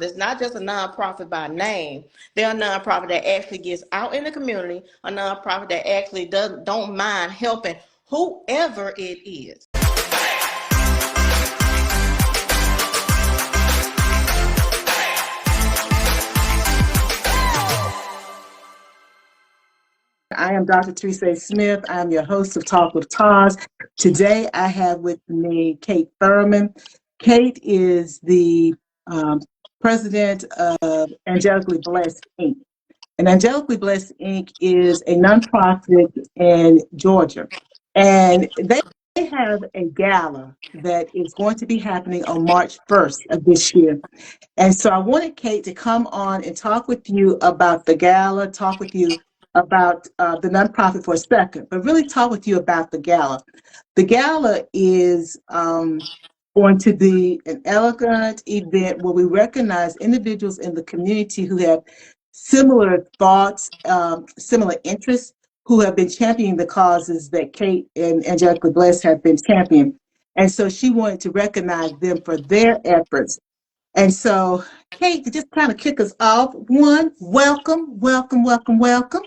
It's not just a nonprofit by name. They're a nonprofit that actually gets out in the community, a nonprofit that actually don't mind helping whoever it is. I am Dr. Teresa Smith. I'm your host of Talk with TAS. Today I have with me Kate Thurman. Kate is the president of Angelically Blessed Inc. And Angelically Blessed Inc. is a nonprofit in Georgia. And they have a gala that is going to be happening on March 1st of this year. And so I wanted Kate to come on and talk with you about the gala, talk with you about the nonprofit for a second, but really talk with you about the gala. The gala is going to be an elegant event where we recognize individuals in the community who have similar thoughts, similar interests, who have been championing the causes that Kate and Angelica Bless have been championing. And so she wanted to recognize them for their efforts. And so, Kate, to just kind of kick us off, one, welcome, welcome, welcome, welcome.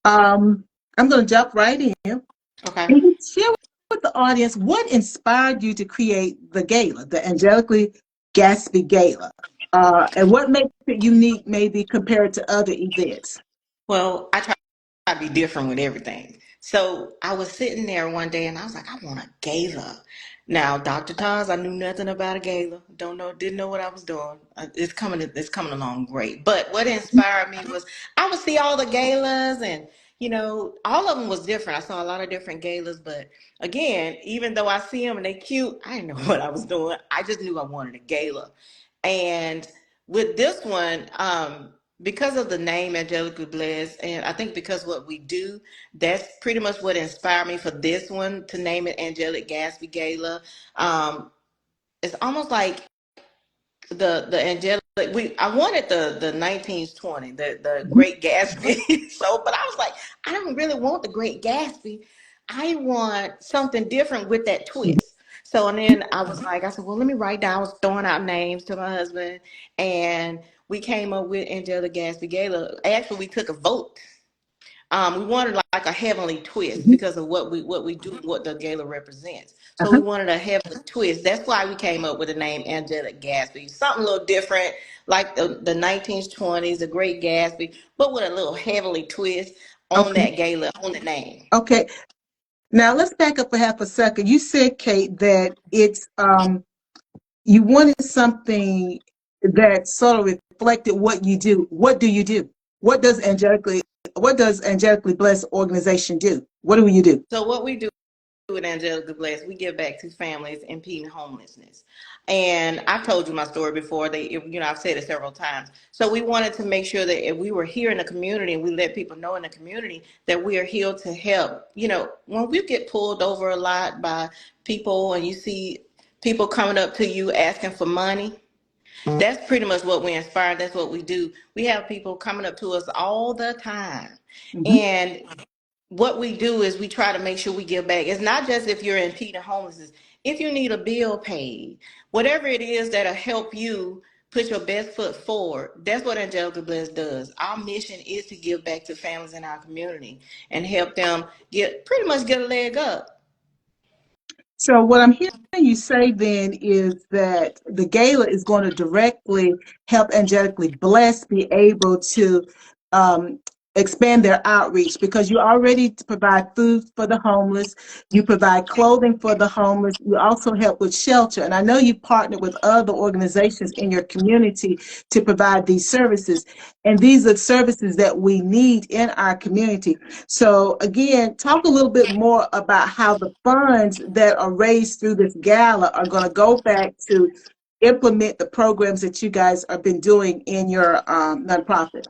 I'm going to jump right in. Okay. And you share with the audience what inspired you to create the gala, the Angelically Gatsby Gala, and what makes it unique, maybe compared to other events. Well, I try to be different with everything. So I was sitting there one day and I was like, I want a gala. Now, Dr. Taz, I knew nothing about a gala. Didn't know what I was doing. It's coming along great. But what inspired me was I would see all the galas and all of them was different. I saw a lot of different galas, but again, even though I see them and they cute, I didn't know what I was doing. I just knew I wanted a gala. And with this one, because of the name Angelica Blessed, and I think because what we do, that's pretty much what inspired me for this one to name it Angelic Gatsby Gala. It's almost like the angelic. I wanted the 1920, the Great Gatsby. So, but I was like, I don't really want the Great Gatsby. I want something different with that twist. So, and then I said, well, let me write down. I was throwing out names to my husband, and we came up with Angelic Gatsby Gala. Actually, we took a vote. We wanted like a heavenly twist because of what we do, what the gala represents. So we wanted a heavenly twist. That's why we came up with the name Angelic Gatsby. Something a little different, like the 1920s, the Great Gatsby, but with a little heavenly twist on that gala, on the name. Okay. Now let's back up for half a second. You said, Kate, that it's you wanted something that sort of reflected what you do. What do you do? What does Angelically Blessed organization do? What do you do? So what we do with Angelica Blessed, we give back to families impeding homelessness. And I've told you my story before. I've said it several times. So we wanted to make sure that if we were here in the community and we let people know in the community that we are here to help. When we get pulled over a lot by people and you see people coming up to you asking for money, that's pretty much what we inspire. That's what we do. We have people coming up to us all the time. And what we do is we try to make sure we give back. It's not just if you're impeding homelessness. If you need a bill paid, whatever it is that'll help you put your best foot forward, that's what Angelica Bless does. Our mission is to give back to families in our community and help them pretty much get a leg up. So what I'm hearing you say then is that the gala is going to directly help Angelically Blessed be able to expand their outreach, because you already provide food for the homeless, you provide clothing for the homeless, you also help with shelter. And I know you partner with other organizations in your community to provide these services. And these are services that we need in our community. So again, talk a little bit more about how the funds that are raised through this gala are going to go back to implement the programs that you guys have been doing in your nonprofit.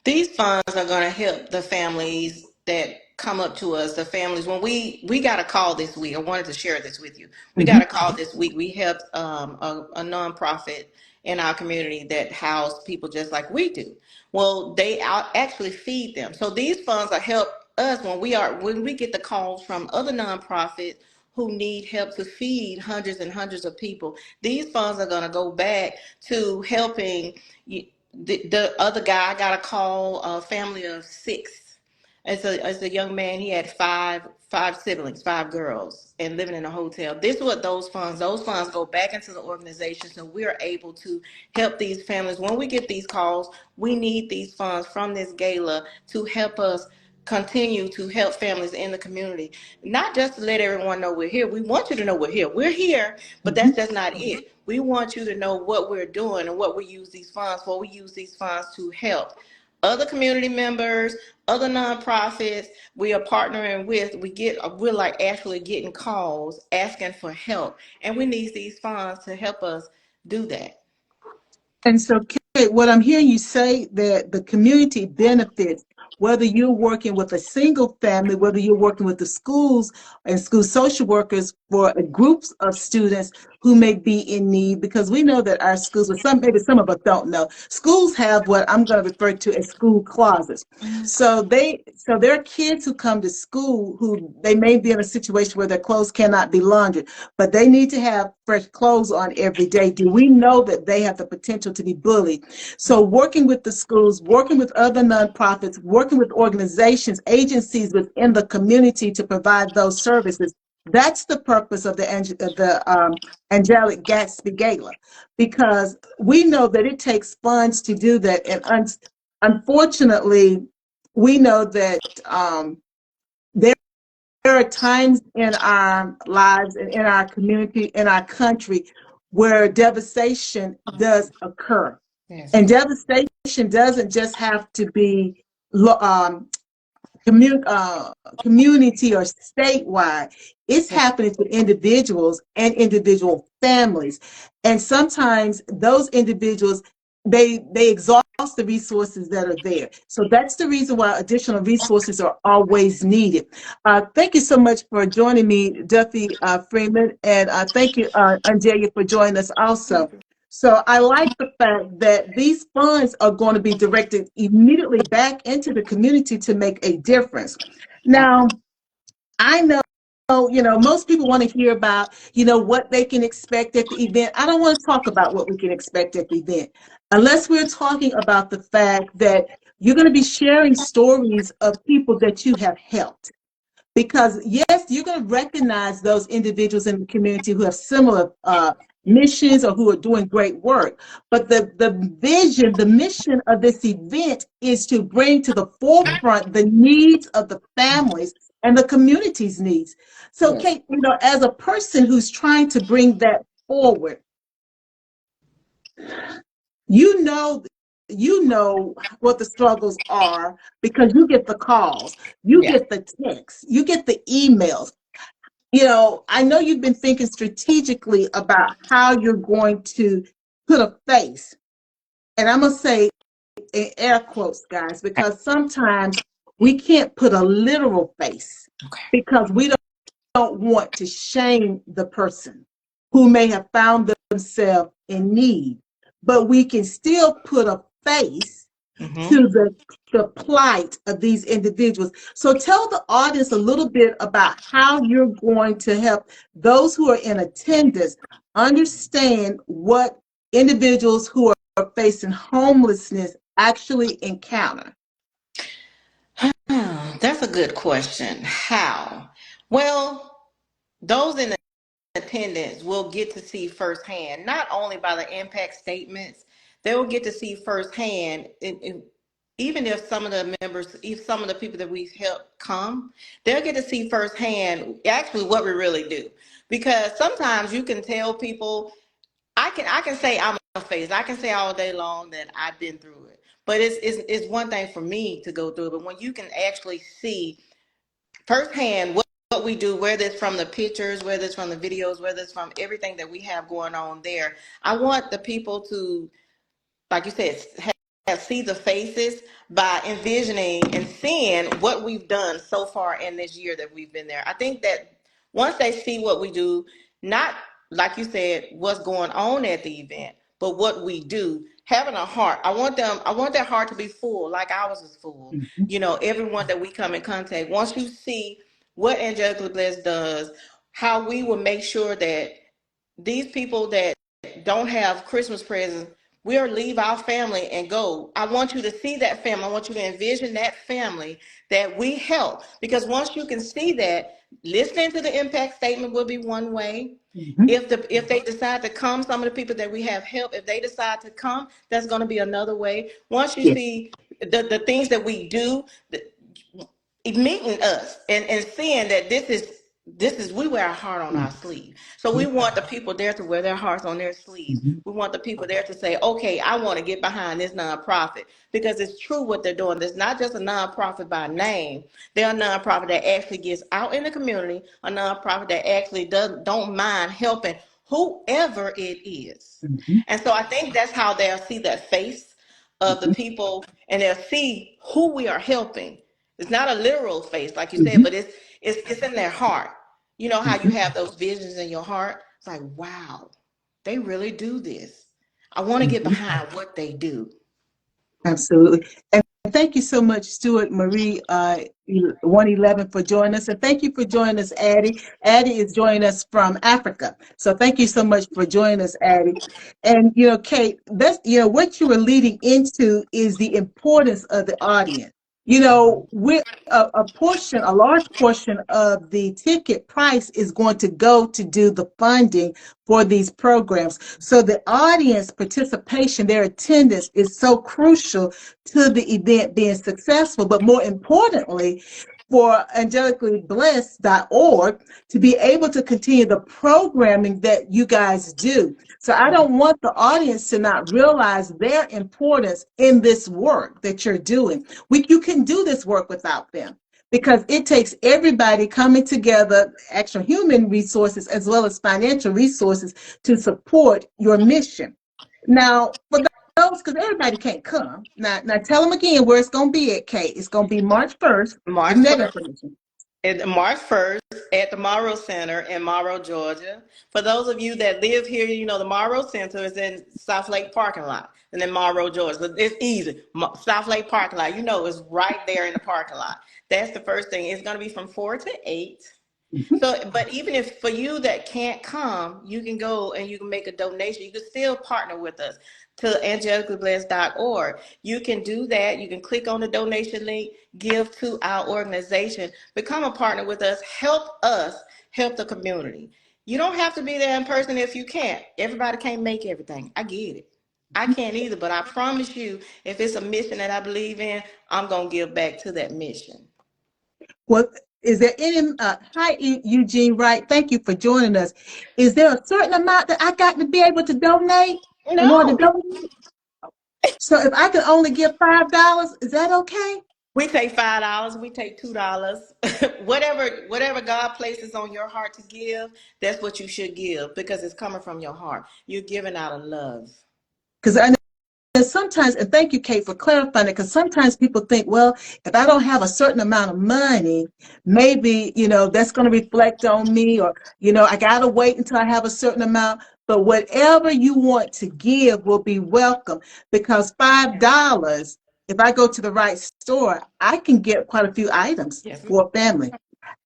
These funds are going to help the families that come up to us, the families. When we got a call this week, I wanted to share this with you. We got a call this week. We helped a nonprofit in our community that house people just like we do. Well, they actually feed them. So these funds are help us when we get the calls from other nonprofits who need help to feed hundreds and hundreds of people. These funds are going to go back to helping the other guy. I got a call, a family of six. As a young man, he had five siblings, five girls, and living in a hotel. This is what those funds go back into the organization, so we're able to help these families. When we get these calls, we need these funds from this gala to help us continue to help families in the community. Not just to let everyone know we're here. We want you to know we're here. We're here, but that's Mhm. just not it. We want you to know what we're doing and what we use these funds for. We use these funds to help other community members, other nonprofits we are partnering with. We're like actually getting calls asking for help, and we need these funds to help us do that. And so, Kate, what I'm hearing you say that the community benefits, whether you're working with a single family, whether you're working with the schools and school social workers for groups of students who may be in need, because we know that our schools, or some maybe some of us don't know, schools have what I'm going to refer to as school closets. So there are kids who come to school who they may be in a situation where their clothes cannot be laundered, but they need to have fresh clothes on every day. Do we know that they have the potential to be bullied? So working with the schools, working with other nonprofits, working with organizations, agencies within the community to provide those services. That's the purpose of the Angelic Gatsby Gala, because we know that it takes funds to do that, and unfortunately, we know that there are times in our lives and in our community, in our country, where devastation does occur. Yes. And devastation doesn't just have to be community or statewide. It's happening to individuals and individual families. And sometimes those individuals, they exhaust the resources that are there. So that's the reason why additional resources are always needed. Thank you so much for joining me, Duffy Freeman, and thank you, Angelia, for joining us also. So I like the fact that these funds are going to be directed immediately back into the community to make a difference. Now, I know, most people want to hear about, what they can expect at the event. I don't want to talk about what we can expect at the event unless we're talking about the fact that you're going to be sharing stories of people that you have helped. Because yes, you're going to recognize those individuals in the community who have similar missions or who are doing great work. But the vision, the mission of this event is to bring to the forefront the needs of the families and the community's needs. So, Yes. Kate, as a person who's trying to bring that forward, you know you know what the struggles are because you get the calls, you Yeah. get the texts, you get the emails. I know you've been thinking strategically about how you're going to put a face, and I'm going to say in air quotes, guys, because sometimes we can't put a literal face Okay. because we don't want to shame the person who may have found themselves in need, but we can still put a face Mm-hmm. to the plight of these individuals. So tell the audience a little bit about how you're going to help those who are in attendance understand what individuals who are facing homelessness actually encounter. That's a good question. How? Well, those in attendance will get to see firsthand, not only by the impact statements, they will get to see firsthand. Even if some of the members, if some of the people that we've helped come, they'll get to see firsthand actually what we really do. Because sometimes you can tell people, I can say I'm a face, I can say all day long that I've been through it. But it's one thing for me to go through it, but when you can actually see firsthand what we do, whether it's from the pictures, whether it's from the videos, whether it's from everything that we have going on there. I want the people to, like you said, see the faces by envisioning and seeing what we've done so far in this year that we've been there. I think that once they see what we do, not like you said, what's going on at the event, but what we do, having a heart. I want their heart to be full, like ours is full. Mhm. Everyone that we come in contact, once you see what Angelica Bliss does, how we will make sure that these people that don't have Christmas presents, we'll leave our family and go. I want you to see that family. I want you to envision that family that we help. Because once you can see that, listening to the impact statement will be one way. Mhm. If they decide to come, some of the people that we have helped, if they decide to come, that's going to be another way. Once you Yeah. see the things that we do, meeting us and seeing that this is we wear our heart on our sleeve. So we want the people there to wear their hearts on their sleeves. Mhm. We want the people there to say, okay, I want to get behind this nonprofit because it's true what they're doing. It's not just a nonprofit by name. They're a nonprofit that actually gets out in the community, a nonprofit that actually don't mind helping whoever it is. Mhm. And so I think that's how they'll see that face of the people, and they'll see who we are helping. It's not a literal face, like you said, Mhm. but it's in their heart. You know how you Mhm. have those visions in your heart? It's like, wow, they really do this. I want to get Mhm. behind what they do. Absolutely. And thank you so much, Stuart Marie 111, for joining us. And thank you for joining us, Addie. Addie is joining us from Africa. So thank you so much for joining us, Addie. And, Kate, that's, what you were leading into is the importance of the audience. We're a large portion of the ticket price is going to go to do the funding for these programs. So the audience participation, their attendance is so crucial to the event being successful. But more importantly, for angelicallyblessed.org to be able to continue the programming that you guys do. So I don't want the audience to not realize their importance in this work that you're doing. You can do this work without them because it takes everybody coming together, actual human resources as well as financial resources to support your mission. Now, for those, because everybody can't come. Now tell them again where it's going to be at, Kate. It's going to be March 1st. Give March them that 1st, information. March 1st at the Morrow Center in Morrow, Georgia. For those of you that live here, the Morrow Center is in South Lake parking lot and in Morrow, Georgia. So it's easy. South Lake parking lot, it's right there in the parking lot. That's the first thing. It's going to be from 4 to 8. Mhm. So, but even if for you that can't come, you can go and you can make a donation. You can still partner with us to angelicallyblessed.org. You can do that. You can click on the donation link, give to our organization, become a partner with us, help the community. You don't have to be there in person if you can't. Everybody can't make everything. I get it. I can't either, but I promise you, if it's a mission that I believe in, I'm going to give back to that mission. Well, is there any, hi, Eugene Wright, thank you for joining us. Is there a certain amount that I got to be able to donate in order to No, donate? So if I can only give $5, is that okay? we take $5. We take $2. whatever God places on your heart to give, that's what you should give because it's coming from your heart. You're giving out of love. Because I know sometimes, and thank you, Kate, for clarifying it, because sometimes people think, well, if I don't have a certain amount of money, maybe, that's going to reflect on me, or, I got to wait until I have a certain amount. But whatever you want to give will be welcome because $5, if I go to the right store, I can get quite a few items Yes, ma'am. for a family.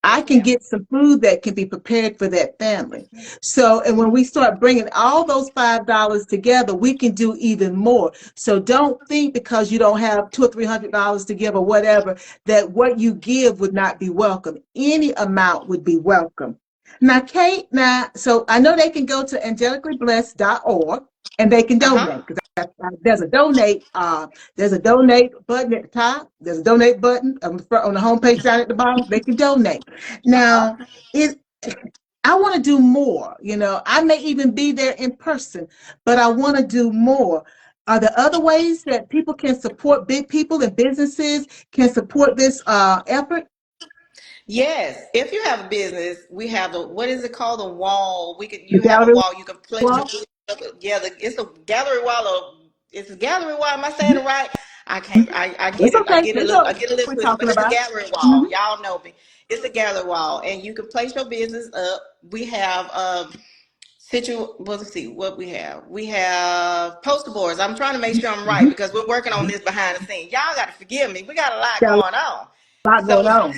I Yes, can ma'am. get some food that can be prepared for that Yes, family. ma'am. So, and when we start bringing all those $5 together, we can do even more. So don't think because you don't have $200 or $300 to give or whatever, that what you give would not be welcome. Any amount would be welcome. Now, Kate, so I know they can go to angelicallyblessed.org and they can Uh-huh. donate because there's a donate button at the top. There's a donate button on the homepage down at the bottom. They can donate. Uh-huh. Now, it I want to do more. I may even be there in person, but I want to do more. Are there other ways that people can support big people and businesses can support this effort? Yes, if you have a business, we have the what is it called? The wall. The You have a gallery wall. You can place your wall? business up. Yeah, it's a gallery wall. It's a gallery wall. Am I saying Mhm. it right? I can't. I get It's it. okay. It's all I get a little we're twisted, but talking it's a about. gallery wall. Mhm. Y'all know me. It's a gallery wall, and you can place your business up. We have well, let's see what we have. We have poster boards. I'm trying to make sure I'm right Mhm. because we're working on Mhm. this behind the scenes. Y'all got to forgive me. We got a lot Got a going on. lot going So on.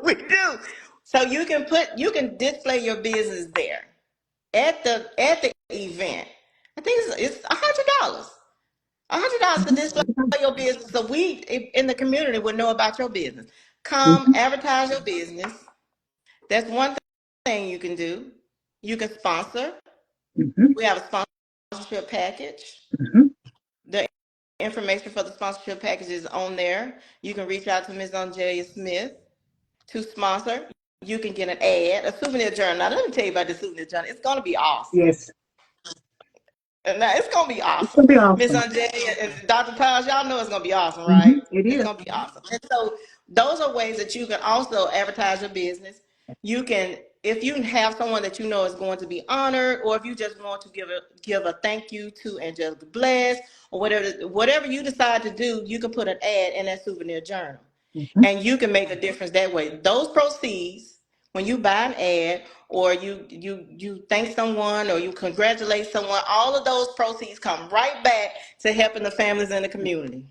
we do. So you can display your business there at the event. I think it's $100. $100 to display your business, so we in the community would know about your business. Come Mhm, advertise your business. That's one thing you can do. You can sponsor. mhm, We have a sponsorship package. mhm. The information for the sponsorship package is on there. You can reach out to Ms. Angelia Smith to sponsor. You can get an ad, a souvenir journal. Now, let me tell you about the souvenir journal. It's going to be awesome. Yes, Now, it's going to be it's awesome. gonna be Miss awesome. Angelia and Dr. Taj, y'all know it's going to be awesome, right? It It's is. going to be awesome. And so, those are ways that you can also advertise your business. You can, if you have someone that you know is going to be honored, or if you just want to give a thank you to Angelic Bless, or whatever you decide to do, you can put an ad in that souvenir journal, Mhm. and you can make a difference that way. Those proceeds, when you buy an ad, or you thank someone, or you congratulate someone, all of those proceeds come right back to helping the families in the community.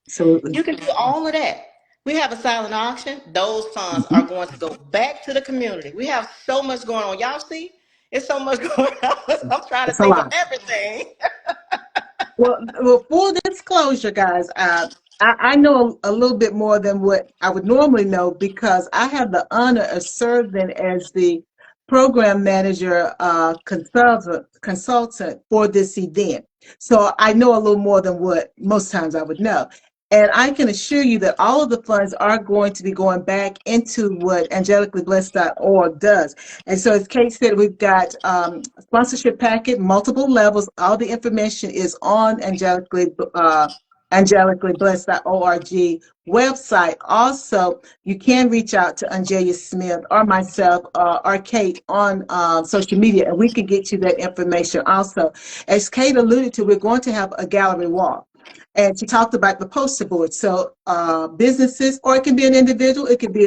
Absolutely. You can do all of that. We have a silent auction. Those funds are Mhm. going to go back to the community. We have so much going on. Y'all see? It's so much going on. I'm trying to It's a think of lot. everything. Well, full disclosure, guys, I know a little bit more than what I would normally know because I have the honor of serving as the program manager, consultant for this event. So I know a little more than what most times I would know. And I can assure you that all of the funds are going to be going back into what angelicallyblessed.org does. And so, as Kate said, we've got a sponsorship packet, multiple levels. All the information is on angelicallyblessed.org website. Also, you can reach out to Angelia Smith or myself or Kate on social media, and we can get you that information also. As Kate alluded to, we're going to have a gallery walk. And she talked about the poster board. So businesses, or it can be an individual, it could be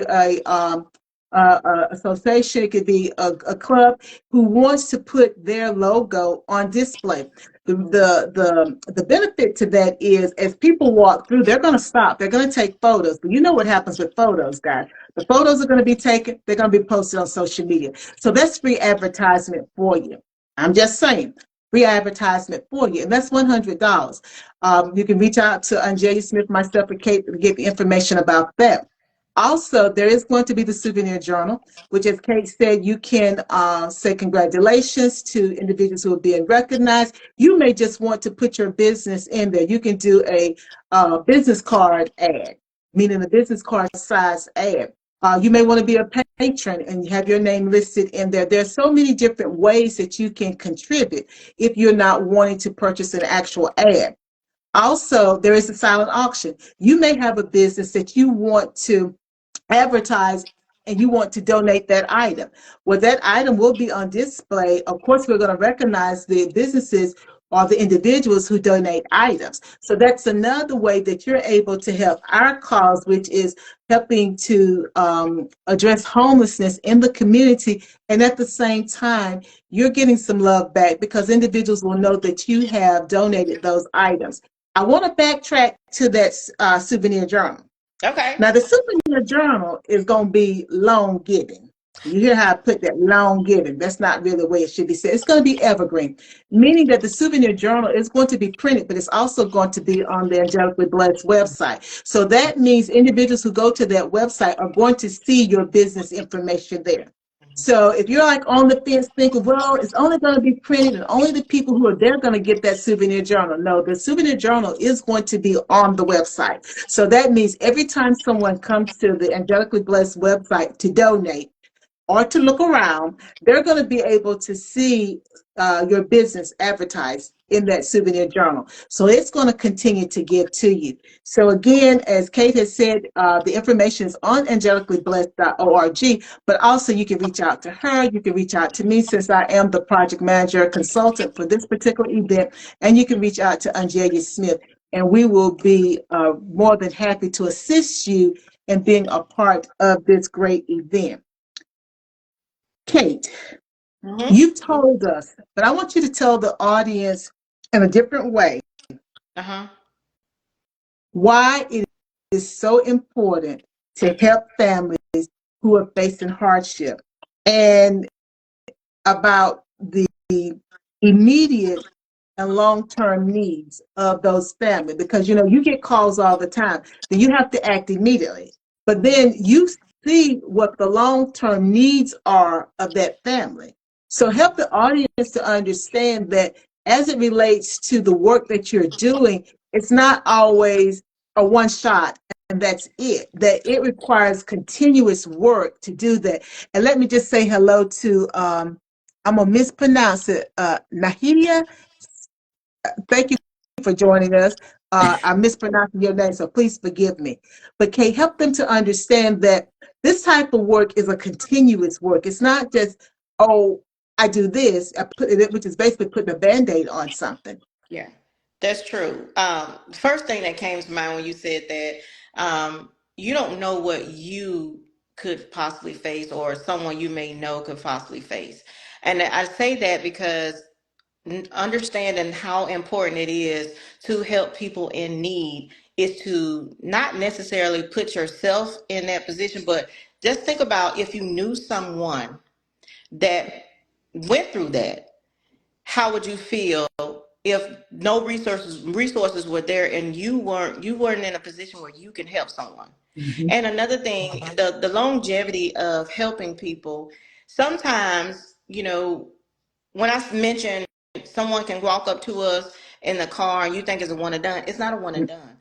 association, it could be a club who wants to put their logo on display. The benefit to that is as people walk through, they're going to stop. They're going to take photos. But you know what happens with photos, guys. The photos are going to be taken. They're going to be posted on social media. So that's free advertisement for you. I'm just saying, free advertisement for you. And that's $100. You can reach out to Angelia Smith, myself, or Kate to get the information about that. Also, there is going to be the souvenir journal, which, as Kate said, you can say congratulations to individuals who are being recognized. You may just want to put your business in there. You can do a business card ad, meaning a business card size ad. You may want to be a patron and have your name listed in there. There's so many different ways that you can contribute if you're not wanting to purchase an actual ad. Also, there is a silent auction. You may have a business that you want to advertise and you want to donate that item. Well, that item will be on display. Of course, we're going to recognize the businesses or the individuals who donate items. So that's another way that you're able to help our cause, which is helping to address homelessness in the community. And at the same time, you're getting some love back because individuals will know that you have donated those items. I want to backtrack to that souvenir journal. Okay. Now, the souvenir journal is going to be long giving. You hear how I put that, long giving. That's not really the way it should be said. It's going to be evergreen, meaning that the souvenir journal is going to be printed, but it's also going to be on the Angelically Blessed website. So that means individuals who go to that website are going to see your business information there. So if you're like on the fence thinking, well, it's only going to be printed and only the people who are there going to get that souvenir journal. No, the souvenir journal is going to be on the website. So that means every time someone comes to the Angelically Blessed website to donate, or to look around, they're going to be able to see your business advertised in that souvenir journal. So it's going to continue to give to you. So again, as Kate has said, the information is on angelicallyblessed.org, but also you can reach out to her. You can reach out to me since I am the project manager consultant for this particular event, and you can reach out to Angelia Smith, and we will be more than happy to assist you in being a part of this great event. Kate, Mm-hmm. you've told us, but I want you to tell the audience in a different way Uh-huh. why it is so important to help families who are facing hardship, and about the immediate and long-term needs of those families, because you get calls all the time, then you have to act immediately, but then you see what the long-term needs are of that family. So help the audience to understand that as it relates to the work that you're doing, it's not always a one shot and that's it, that it requires continuous work to do that. And let me just say hello to I'm gonna mispronounce it. Nahia, thank you for joining us. I'm mispronouncing your name, so please forgive me. But Kate, help them to understand that this type of work is a continuous work. It's not just, oh, I do this, I put it, which is basically putting a band-aid on something. Yeah, that's true. First thing that came to mind when you said that, you don't know what you could possibly face or someone you may know could possibly face. And I say that because understanding how important it is to help people in need is to not necessarily put yourself in that position, but just think about if you knew someone that went through that, how would you feel if no resources were there and you weren't in a position where you can help someone? Mhm, And another thing, the longevity of helping people, sometimes, when I mentioned someone can walk up to us in the car and you think it's a one and done, it's not a one and done.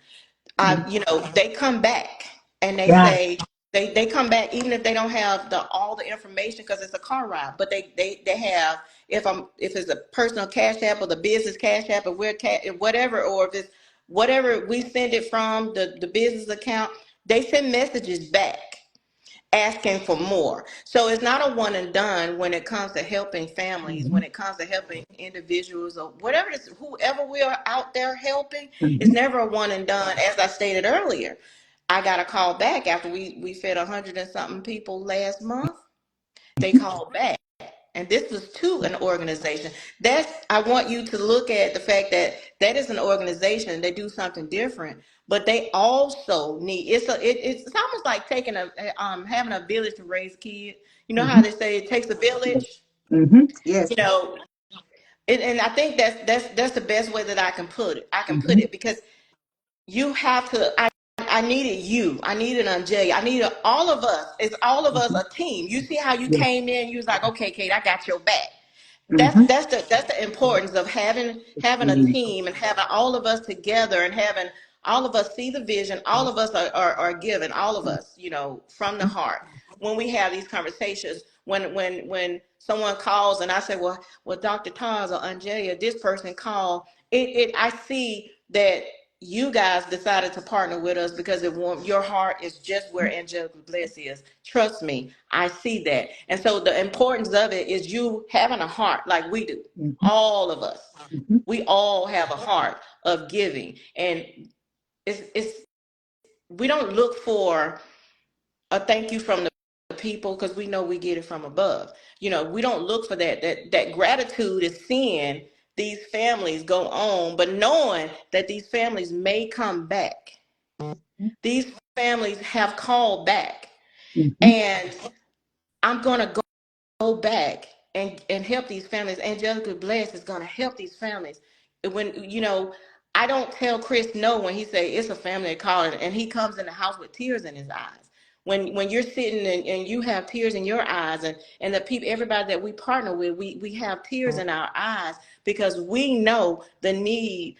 mhm. They come back and they Yeah. say they come back even if they don't have all the information because it's a car ride, but they have, if it's a personal cash app or the business cash app or whatever, or if it's whatever we send it from the business account, they send messages back asking for more. So it's not a one and done when it comes to helping families, when Mhm, it comes to helping individuals or whatever it is, whoever we are out there helping, it's mhm. never a one and done. As I stated earlier, I got a call back after we fed 100 and something people last month. They called back. And this was to an organization. I want you to look at the fact that that is an organization. They do something different, but they also need. It's almost like taking having a village to raise a kid. You know how Mhm. they say it takes a village. Mhm. Yes. You know, and I think that's the best way that I can put it. I can put Mhm. it because you have to. I needed you. I needed Angelica. I needed all of us. It's all of us Mhm. a team. You see how you Yes. came in. You was like, okay, Kate, I got your back. That's Mhm. that's the that's the importance of having a Mhm. team and having all of us together and having all of us see the vision. All of us are given. All of us, from the heart. When we have these conversations, when someone calls and I say, well, Dr. Taz or Angelia, this person called. I see that you guys decided to partner with us because your heart is just where Angelic Bliss is. Trust me, I see that. And so the importance of it is you having a heart like we do. Mhm. All of us. Mhm. We all have a heart of giving. And it's we don't look for a thank you from the people because we know we get it from above. We don't look for that. That gratitude is seeing these families go on, but knowing that these families may come back. These families have called back, Mhm. and I'm gonna go back and help these families. Angelica Bless is gonna help these families. When I don't tell Chris no when he say it's a family calling, and he comes in the house with tears in his eyes. When you're sitting and you have tears in your eyes, and the people, everybody that we partner with, we have tears in our eyes because we know the need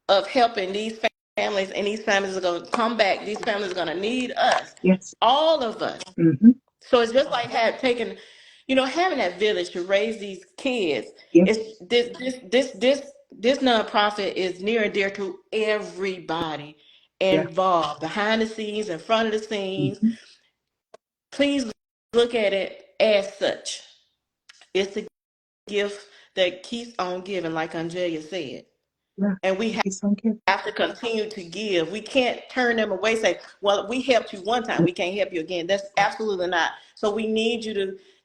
of helping these families, and these families are going to come back. These families are going to need us, Yes. all of us. Mhm. So it's just like having that village to raise these kids. Yes. It's this nonprofit is near and dear to everybody Yeah. involved, behind the scenes, in front of the scenes. Mhm. Please look at it as such. It's a gift that keeps on giving, like Angelia said, Yeah. and we It's okay. have to continue to give. We can't turn them away, say, well, we helped you one time, we can't help you again. That's absolutely not. So we need you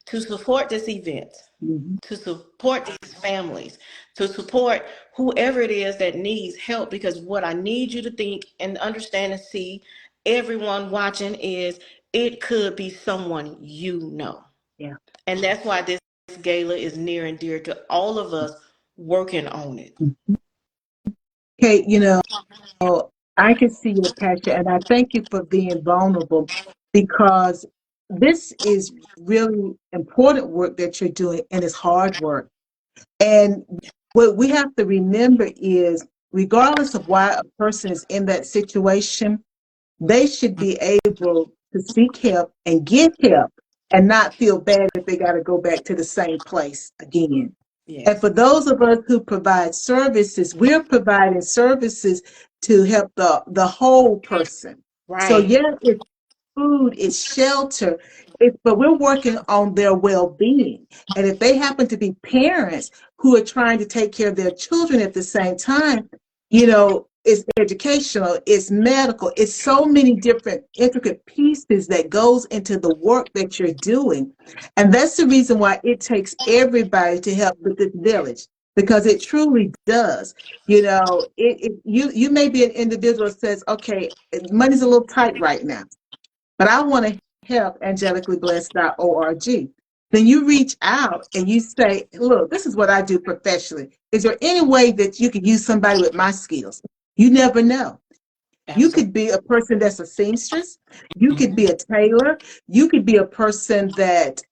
to support this event, Mhm. to support these families, to support whoever it is that needs help. Because what I need you to think and understand and see, everyone watching, is it could be someone you know. Yeah. And that's why this gala is near and dear to all of us working on it. Kate, I can see your passion, and I thank you for being vulnerable because this is really important work that you're doing, and it's hard work. And what we have to remember is, regardless of why a person is in that situation, they should be able to seek help and get help and not feel bad if they got to go back to the same place again. And Yes. for those of us who provide services, we're providing services to help the whole person. So Right. yeah, it's food, it's shelter, but we're working on their well-being. And if they happen to be parents who are trying to take care of their children at the same time, it's educational, it's medical, it's so many different intricate pieces that goes into the work that you're doing. And that's the reason why it takes everybody to help with this village, because it truly does. You may be an individual that says, okay, money's a little tight right now, but I want to help angelicallyblessed.org. Then you reach out and you say, look, this is what I do professionally. Is there any way that you could use somebody with my skills? You never know. You Absolutely. could be a person that's a seamstress. You could Mhm. be a tailor. You could be a person that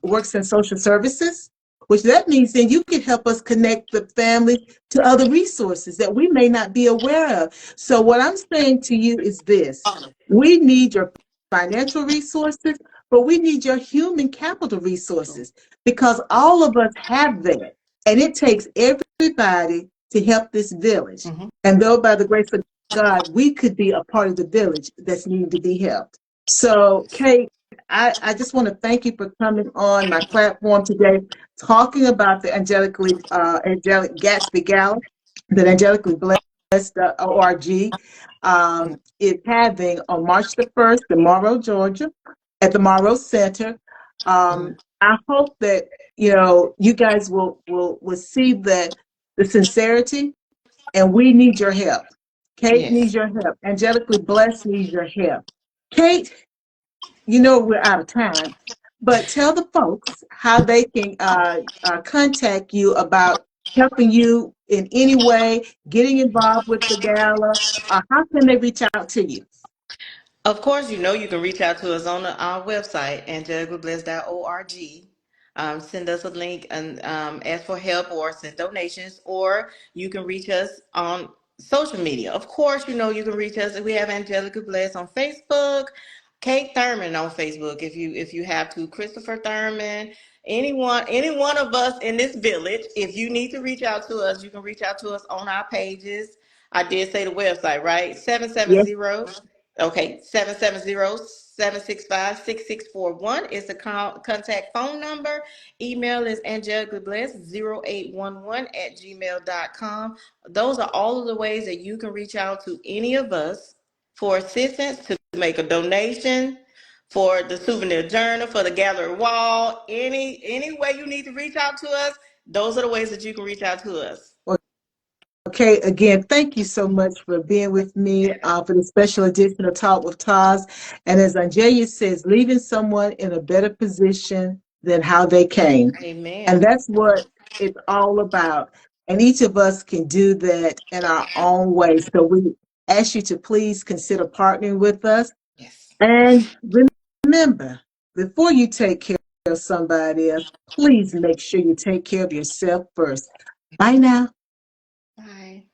works in social services, which that means then you could help us connect the family to other resources that we may not be aware of. So what I'm saying to you is this: we need your financial resources, but we need your human capital resources, because all of us have that. And it takes everybody to help this village. Mhm. And though by the grace of God, we could be a part of the village that's needing to be helped. So, Kate, I just want to thank you for coming on my platform today, talking about the Angelic Gatsby Gala that Angelically Blessed ORG is having on March the 1st in Morrow, Georgia, at the Morrow Center. I hope that you guys will see that the sincerity, and we need your help. Kate Yes. needs your help. Angelically Blessed needs your help. Kate, we're out of time, but tell the folks how they can contact you about helping you in any way, getting involved with the gala. How can they reach out to you? Of course, you can reach out to us on our website, angelicallyblessed.org. Send us a link and ask for help or send donations, or you can reach us on social media. Of course, you can reach us. We have Angelica Bless on Facebook, Kate Thurman on Facebook. If you have to, Christopher Thurman, any one of us in this village. If you need to reach out to us, you can reach out to us on our pages. I did say the website, right? Yes. 770. Okay, 770-765-6641 is the contact phone number. Email is angelicallyblessed0811 at gmail.com. Those are all of the ways that you can reach out to any of us for assistance, to make a donation, for the souvenir journal, for the gallery wall, any way you need to reach out to us. Those are the ways that you can reach out to us. Okay, again, thank you so much for being with me for the special edition of Talk with Taz. And as Angelia says, leaving someone in a better position than how they came. And Amen. that's what it's all about. And each of us can do that in our own way. So we ask you to please consider partnering with us. Yes. And remember, before you take care of somebody else, please make sure you take care of yourself first. Bye now. Bye.